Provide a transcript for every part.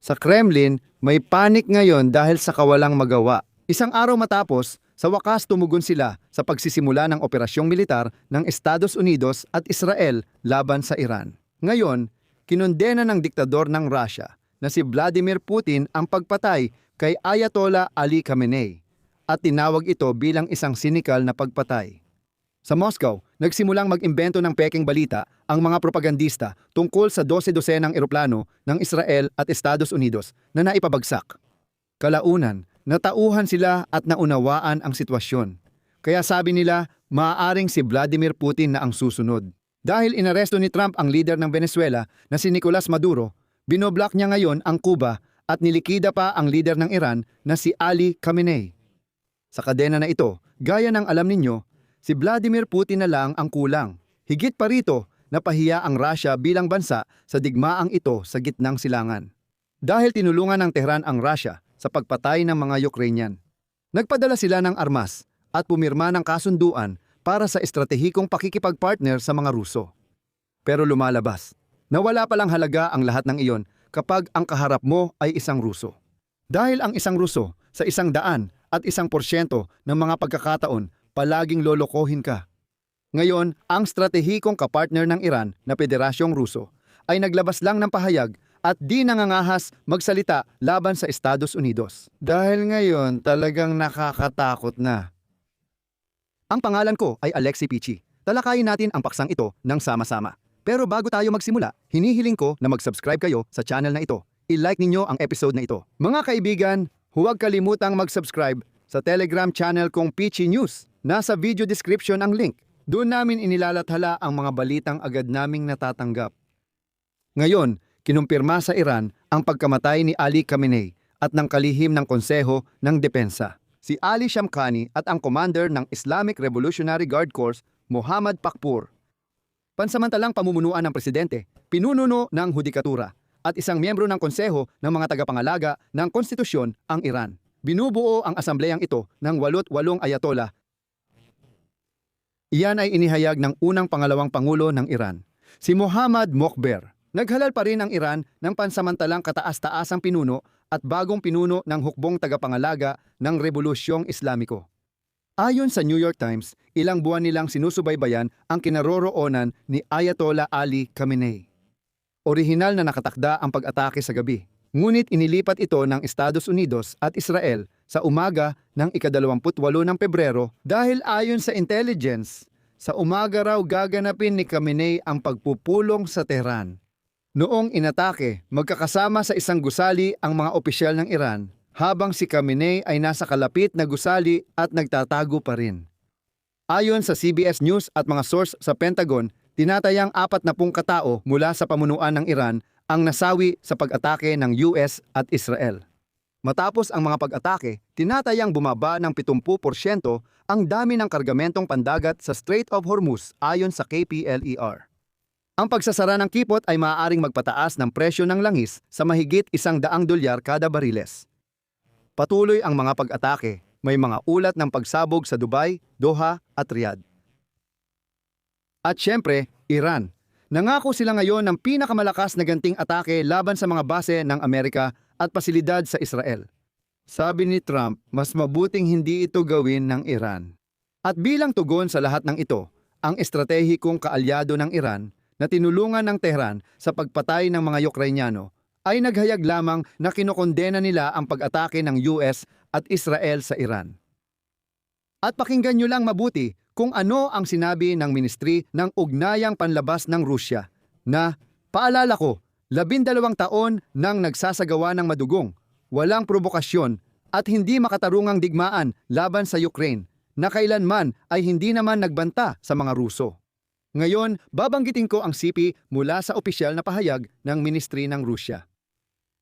Sa Kremlin, may panik ngayon dahil sa kawalang magawa. Isang araw matapos, sa wakas tumugon sila sa pagsisimula ng operasyong militar ng Estados Unidos at Israel laban sa Iran. Ngayon, kinondena ng diktador ng Russia na si Vladimir Putin ang pagpatay kay Ayatollah Ali Khamenei at tinawag ito bilang isang sinikal na pagpatay. Sa Moscow, nagsimulang mag-imbento ng peking balita ang mga propagandista tungkol sa 12-dosenang eroplano ng Israel at Estados Unidos na naipabagsak. Kalaunan, natauhan sila at naunawaan ang sitwasyon. Kaya sabi nila, maaaring si Vladimir Putin na ang susunod. Dahil inaresto ni Trump ang leader ng Venezuela na si Nicolas Maduro, binoblock niya ngayon ang Cuba at nilikida pa ang leader ng Iran na si Ali Khamenei. Sa kadena na ito, gaya ng alam ninyo, si Vladimir Putin na lang ang kulang. Higit pa rito, napahiya ang Russia bilang bansa sa digmaang ito sa gitnang silangan. Dahil tinulungan ng Tehran ang Russia sa pagpatay ng mga Ukrainian. Nagpadala sila ng armas at pumirma ng kasunduan para sa estratehikong pakikipagpartner sa mga Ruso. Pero lumalabas, nawala palang halaga ang lahat ng iyon kapag ang kaharap mo ay isang Ruso. Dahil ang isang Ruso sa 100 at 1% ng mga pagkakataon palaging lolokohin ka. Ngayon, ang estratehikong kapartner ng Iran na Federasyong Ruso ay naglabas lang ng pahayag at di nangangahas magsalita laban sa Estados Unidos. Dahil ngayon talagang nakakatakot na. Ang pangalan ko ay Alexi Pichi. Talakayin natin ang paksang ito ng sama-sama. Pero bago tayo magsimula, hinihiling ko na mag-subscribe kayo sa channel na ito. I-like ninyo ang episode na ito. Mga kaibigan, huwag kalimutang mag-subscribe sa Telegram channel kong Pichi News. Nasa video description ang link. Doon namin inilalathala ang mga balitang agad naming natatanggap. Ngayon, kinumpirma sa Iran ang pagkamatay ni Ali Khamenei at ng kalihim ng Konseho ng Depensa. Si Ali Shamkhani at ang commander ng Islamic Revolutionary Guard Corps, Mohammad Pakpur. Pansamantalang pamumunuan ng presidente, pinununo ng hudikatura at isang miyembro ng Konseho ng mga tagapangalaga ng konstitusyon ang Iran. Binubuo ang asambleyang ito ng 88 ayatollah. Iyan ay inihayag ng unang pangalawang pangulo ng Iran, si Mohammad Mokhber. Naghalal pa rin ang Iran ng pansamantalang kataas-taasang pinuno at bagong pinuno ng hukbong tagapangalaga ng Rebolusyong Islamiko. Ayon sa New York Times, ilang buwan nilang sinusubaybayan ang kinaroroonan ni Ayatollah Ali Khamenei. Orihinal na nakatakda ang pag-atake sa gabi, ngunit inilipat ito ng Estados Unidos at Israel sa umaga ng ika-28 ng Pebrero dahil ayon sa intelligence, sa umaga raw gaganapin ni Khamenei ang pagpupulong sa Tehran. Noong inatake, magkakasama sa isang gusali ang mga opisyal ng Iran, habang si Khamenei ay nasa kalapit na gusali at nagtatago pa rin. Ayon sa CBS News at mga source sa Pentagon, tinatayang 40 katao mula sa pamunuan ng Iran ang nasawi sa pag-atake ng US at Israel. Matapos ang mga pag-atake, tinatayang bumaba ng 70% ang dami ng kargamentong pandagat sa Strait of Hormuz ayon sa KPLER. Ang pagsasara ng kipot ay maaaring magpataas ng presyo ng langis sa mahigit $100 kada bariles. Patuloy ang mga pag-atake, may mga ulat ng pagsabog sa Dubai, Doha at Riyadh. At syempre, Iran. Nangako sila ngayon ng pinakamalakas na ganting atake laban sa mga base ng Amerika at pasilidad sa Israel. Sabi ni Trump, mas mabuting hindi ito gawin ng Iran. At bilang tugon sa lahat ng ito, ang estratehikong kaalyado ng Iran na tinulungan ng Tehran sa pagpatay ng mga Ukrainyano ay naghayag lamang na kinokondena nila ang pag-atake ng US at Israel sa Iran. At pakinggan nyo lang mabuti kung ano ang sinabi ng Ministry ng Ugnayang Panlabas ng Rusya na, paalala ko, 12 taon nang nagsasagawa ng madugong, walang provokasyon at hindi makatarungang digmaan laban sa Ukraine na kailanman ay hindi naman nagbanta sa mga Ruso. Ngayon, babanggitin ko ang CP mula sa opisyal na pahayag ng Ministry ng Rusya.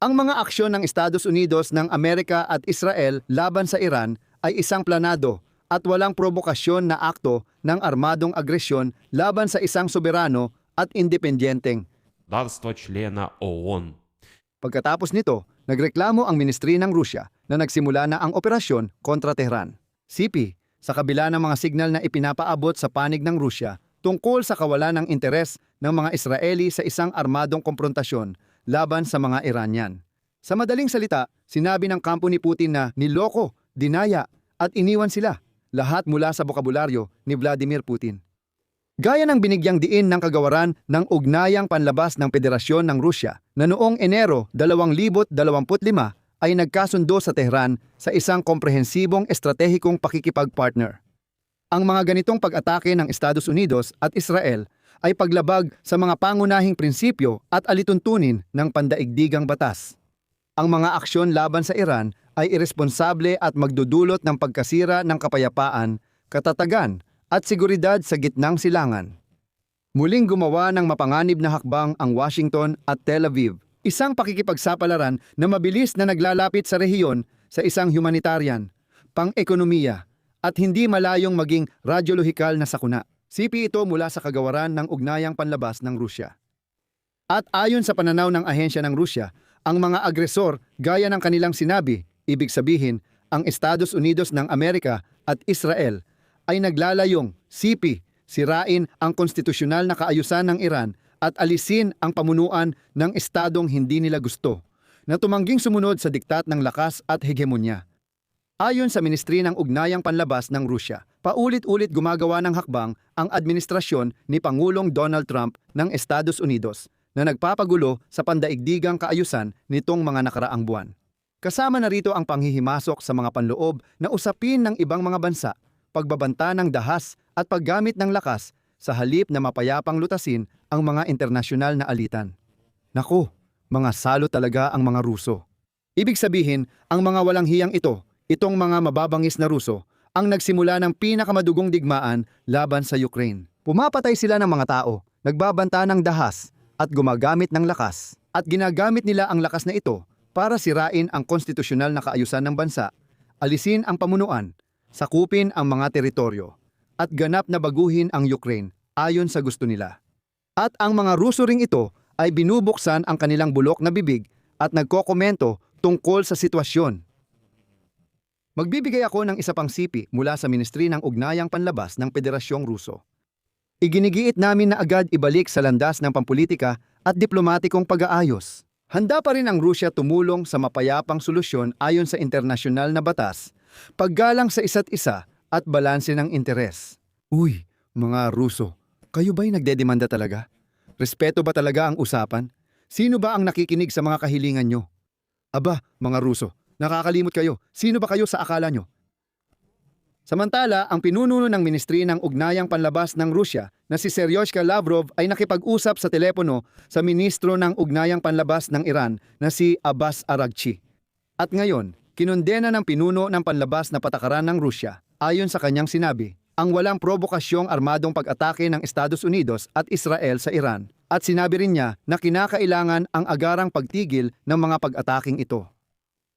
Ang mga aksyon ng Estados Unidos ng Amerika at Israel laban sa Iran ay isang planado at walang provokasyon na akto ng armadong agresyon laban sa isang soberano at independenteng. Члена ООН. Pagkatapos nito, nagreklamo ang Ministry ng Rusya na nagsimula na ang operasyon kontra Tehran. CP, sa kabila ng mga signal na ipinapaabot sa panig ng Rusya tungkol sa kawalan ng interes ng mga Israeli sa isang armadong komprontasyon laban sa mga Iranian. Sa madaling salita, sinabi ng kampo ni Putin na niloko, dinaya at iniwan sila, lahat mula sa bokabularyo ni Vladimir Putin. Gaya ng binigyang diin ng kagawaran ng ugnayang panlabas ng Federasyon ng Rusya na noong Enero 2025 ay nagkasundo sa Tehran sa isang komprehensibong estratehikong pakikipagpartner. Ang mga ganitong pag-atake ng Estados Unidos at Israel ay paglabag sa mga pangunahing prinsipyo at alituntunin ng pandaigdigang batas. Ang mga aksyon laban sa Iran ay iresponsable at magdudulot ng pagkasira ng kapayapaan, katatagan at seguridad sa gitnang silangan. Muling gumawa ng mapanganib na hakbang ang Washington at Tel Aviv, isang pakikipagsapalaran na mabilis na naglalapit sa rehiyon sa isang humanitarian, pang-ekonomiya at hindi malayong maging radyolohikal na sakuna. Sipi ito mula sa kagawaran ng ugnayang panlabas ng Rusya. At ayon sa pananaw ng ahensya ng Rusya, ang mga agresor gaya ng kanilang sinabi, ibig sabihin, ang Estados Unidos ng Amerika at Israel ay naglalayong, sipi, sirain ang konstitusyonal na kaayusan ng Iran at alisin ang pamunuan ng estadong hindi nila gusto, na tumangging sumunod sa diktat ng lakas at hegemonya. Ayon sa Ministry ng Ugnayang Panlabas ng Rusya, paulit-ulit gumagawa ng hakbang ang administrasyon ni Pangulong Donald Trump ng Estados Unidos na nagpapagulo sa pandaigdigang kaayusan nitong mga nakaraang buwan. Kasama na rito ang panghihimasok sa mga panloob na usapin ng ibang mga bansa, pagbabanta ng dahas at paggamit ng lakas sa halip na mapayapang lutasin ang mga internasyonal na alitan. Naku, mga salo talaga ang mga Ruso. Ibig sabihin, ang mga walang hiyang itong mga mababangis na Ruso, ang nagsimula ng pinakamadugong digmaan laban sa Ukraine. Pumapatay sila ng mga tao, nagbabanta ng dahas at gumagamit ng lakas. At ginagamit nila ang lakas na ito para sirain ang konstitusyonal na kaayusan ng bansa, alisin ang pamunuan, sakupin ang mga teritoryo, at ganap na baguhin ang Ukraine ayon sa gusto nila. At ang mga Ruso ring ito ay binubuksan ang kanilang bulok na bibig at nagkokomento tungkol sa sitwasyon. Magbibigay ako ng isa pang sipi mula sa Ministry ng Ugnayang Panlabas ng Federasyong Ruso. Iginigiit namin na agad ibalik sa landas ng pampulitika at diplomatikong pag-aayos. Handa pa rin ang Rusya tumulong sa mapayapang solusyon ayon sa internasyonal na batas, paggalang sa isa't isa at balanse ng interes. Uy, mga Ruso, kayo ba'y nagdedemanda talaga? Respeto ba talaga ang usapan? Sino ba ang nakikinig sa mga kahilingan nyo? Aba, mga Ruso, nakakalimot kayo. Sino ba kayo sa akala nyo? Samantala, ang pinuno ng Ministry ng Ugnayang Panlabas ng Rusya na si Seryoshka Lavrov ay nakipag-usap sa telepono sa Ministro ng Ugnayang Panlabas ng Iran na si Abbas Araghchi. At ngayon, kinondena ng pinuno ng panlabas na patakaran ng Rusya, ayon sa kanyang sinabi, ang walang provokasyong armadong pag-atake ng Estados Unidos at Israel sa Iran. At sinabi rin niya na kinakailangan ang agarang pagtigil ng mga pag-ataking ito.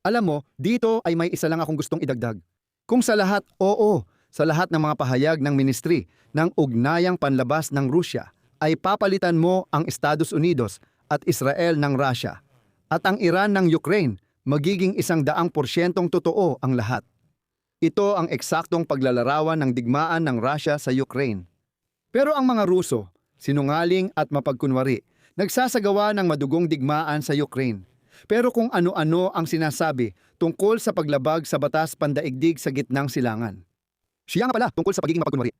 Alam mo, dito ay may isa lang akong gustong idagdag. Kung sa lahat, oo, sa lahat ng mga pahayag ng Ministry ng Ugnayang Panlabas ng Rusya ay papalitan mo ang Estados Unidos at Israel ng Russia at ang Iran ng Ukraine, magiging 100% totoo ang lahat. Ito ang eksaktong paglalarawan ng digmaan ng Russia sa Ukraine. Pero ang mga Ruso, sinungaling at mapagkunwari, nagsasagawa ng madugong digmaan sa Ukraine. Pero kung ano-ano ang sinasabi tungkol sa paglabag sa batas pandaigdig sa gitnang silangan. Siya nga pala tungkol sa pagiging mapagkunwari.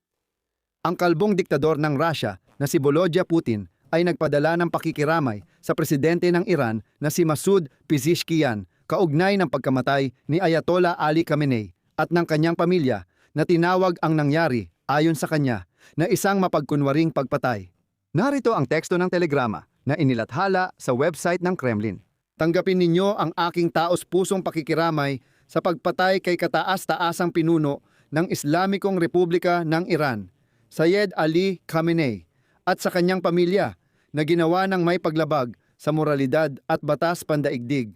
Ang kalbong diktador ng Russia na si Volodya Putin ay nagpadala ng pakikiramay sa presidente ng Iran na si Masoud Pezeshkian kaugnay ng pagkamatay ni Ayatollah Ali Khamenei at ng kanyang pamilya na tinawag ang nangyari ayon sa kanya na isang mapagkunwaring pagpatay. Narito ang teksto ng telegrama na inilathala sa website ng Kremlin. Tanggapin ninyo ang aking taos-pusong pakikiramay sa pagpatay kay kataas-taasang pinuno ng Islamikong Republika ng Iran, Syed Ali Khamenei, at sa kanyang pamilya na ginawa ng may paglabag sa moralidad at batas pandaigdig.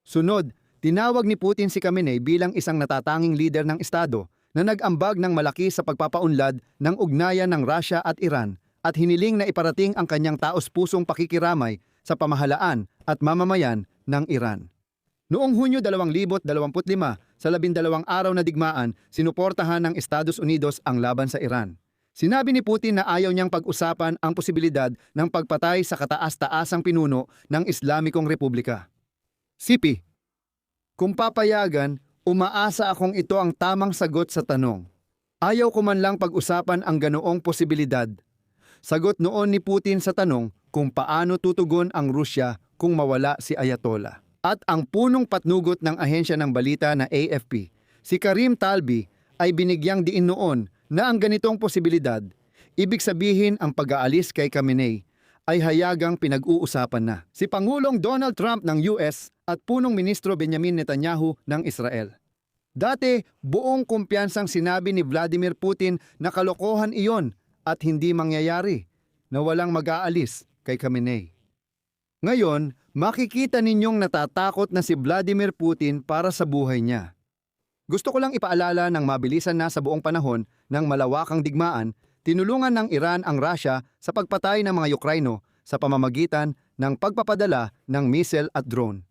Sunod, tinawag ni Putin si Khamenei bilang isang natatanging lider ng Estado na nag-ambag ng malaki sa pagpapaunlad ng ugnayan ng Russia at Iran at hiniling na iparating ang kanyang taos-pusong pakikiramay sa pamahalaan at mamamayan ng Iran. Noong Hunyo 2025, sa 12 araw na digmaan, sinuportahan ng Estados Unidos ang laban sa Iran. Sinabi ni Putin na ayaw niyang pag-usapan ang posibilidad ng pagpatay sa kataas-taasang pinuno ng Islamikong Republika. CP, kung papayagan, umaasa akong ito ang tamang sagot sa tanong. Ayaw ko man lang pag-usapan ang ganoong posibilidad. Sagot noon ni Putin sa tanong kung paano tutugon ang Rusya kung mawala si Ayatollah. At ang punong patnugot ng ahensya ng balita na AFP, si Karim Talbi, ay binigyang diin noon na ang ganitong posibilidad, ibig sabihin ang pag-aalis kay Khamenei, ay hayagang pinag-uusapan na. Si Pangulong Donald Trump ng US at punong ministro Benjamin Netanyahu ng Israel. Dati, buong kumpiyansang sinabi ni Vladimir Putin na kalokohan iyon at hindi mangyayari, na walang mag-aalis kay Khamenei. Ngayon, makikita ninyong natatakot na si Vladimir Putin para sa buhay niya. Gusto ko lang ipaalala ng mabilisan na sa buong panahon ng malawakang digmaan, tinulungan ng Iran ang Russia sa pagpatay ng mga Ukraino sa pamamagitan ng pagpapadala ng missile at drone.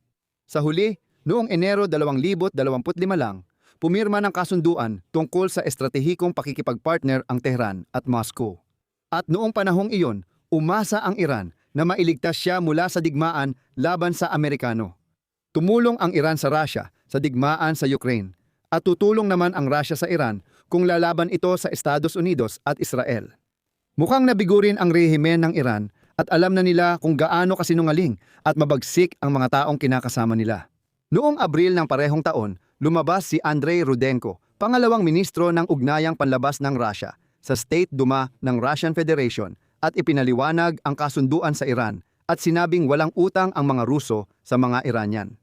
Sa huli, noong Enero 2025 lang, pumirma ng kasunduan tungkol sa estratehikong pakikipagpartner ang Tehran at Moscow. At noong panahong iyon, umasa ang Iran na mailigtas siya mula sa digmaan laban sa Amerikano. Tumulong ang Iran sa Russia sa digmaan sa Ukraine at tutulong naman ang Russia sa Iran kung lalaban ito sa Estados Unidos at Israel. Mukhang nabigurin ang rehimen ng Iran at alam na nila kung gaano kasinungaling at mabagsik ang mga taong kinakasama nila. Noong Abril ng parehong taon, lumabas si Andrei Rudenko, pangalawang ministro ng ugnayang panlabas ng Russia, sa State Duma ng Russian Federation at ipinaliwanag ang kasunduan sa Iran at sinabing walang utang ang mga Ruso sa mga Iranian.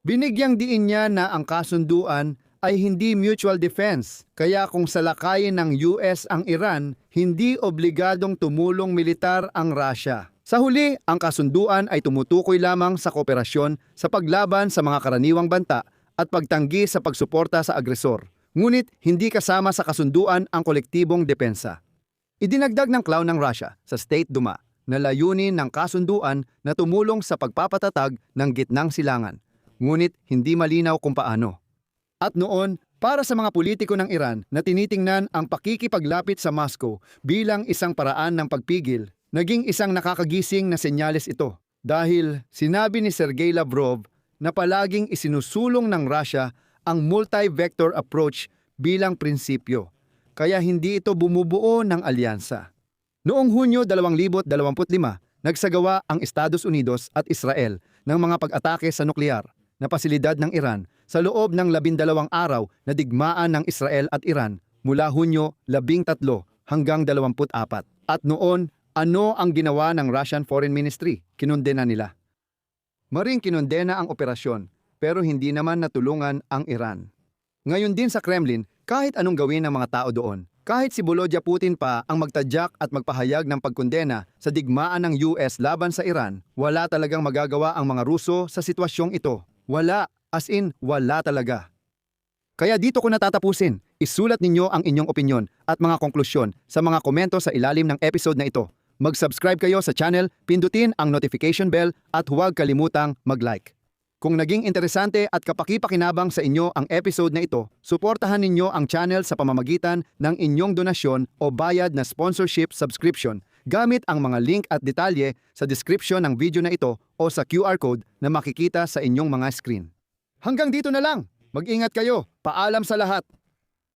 Binigyang diin niya na ang kasunduan ay hindi mutual defense, kaya kung salakayin ng US ang Iran, hindi obligadong tumulong militar ang Russia. Sa huli, ang kasunduan ay tumutukoy lamang sa kooperasyon sa paglaban sa mga karaniwang banta at pagtanggi sa pagsuporta sa agresor. Ngunit hindi kasama sa kasunduan ang kolektibong depensa. Idinagdag ng clown ng Russia sa State Duma na layunin ng kasunduan na tumulong sa pagpapatatag ng gitnang silangan, ngunit hindi malinaw kung paano. At noon, para sa mga politiko ng Iran na tinitingnan ang pakikipaglapit sa Moscow bilang isang paraan ng pagpigil, naging isang nakakagising na senyales ito. Dahil sinabi ni Sergey Lavrov na palaging isinusulong ng Russia ang multi-vector approach bilang prinsipyo, kaya hindi ito bumubuo ng alyansa. Noong Hunyo 2025, nagsagawa ang Estados Unidos at Israel ng mga pag-atake sa nuklear na pasilidad ng Iran sa loob ng 12 araw na digmaan ng Israel at Iran mula Hunyo 13 hanggang 24. At noon, ano ang ginawa ng Russian Foreign Ministry? Kinondena nila. Maring kinondena ang operasyon, pero hindi naman natulungan ang Iran. Ngayon din sa Kremlin, kahit anong gawin ng mga tao doon, kahit si Volodya Putin pa ang magtadyak at magpahayag ng pagkondena sa digmaan ng US laban sa Iran, wala talagang magagawa ang mga Ruso sa sitwasyong ito. Wala, as in wala talaga. Kaya dito ko natatapusin. Isulat ninyo ang inyong opinyon at mga konklusyon sa mga komento sa ilalim ng episode na ito. Mag-subscribe kayo sa channel, pindutin ang notification bell at huwag kalimutang mag-like. Kung naging interesante at kapaki-pakinabang sa inyo ang episode na ito, suportahan ninyo ang channel sa pamamagitan ng inyong donasyon o bayad na sponsorship subscription gamit ang mga link at detalye sa description ng video na ito o sa QR code na makikita sa inyong mga screen. Hanggang dito na lang! Mag-ingat kayo! Paalam sa lahat!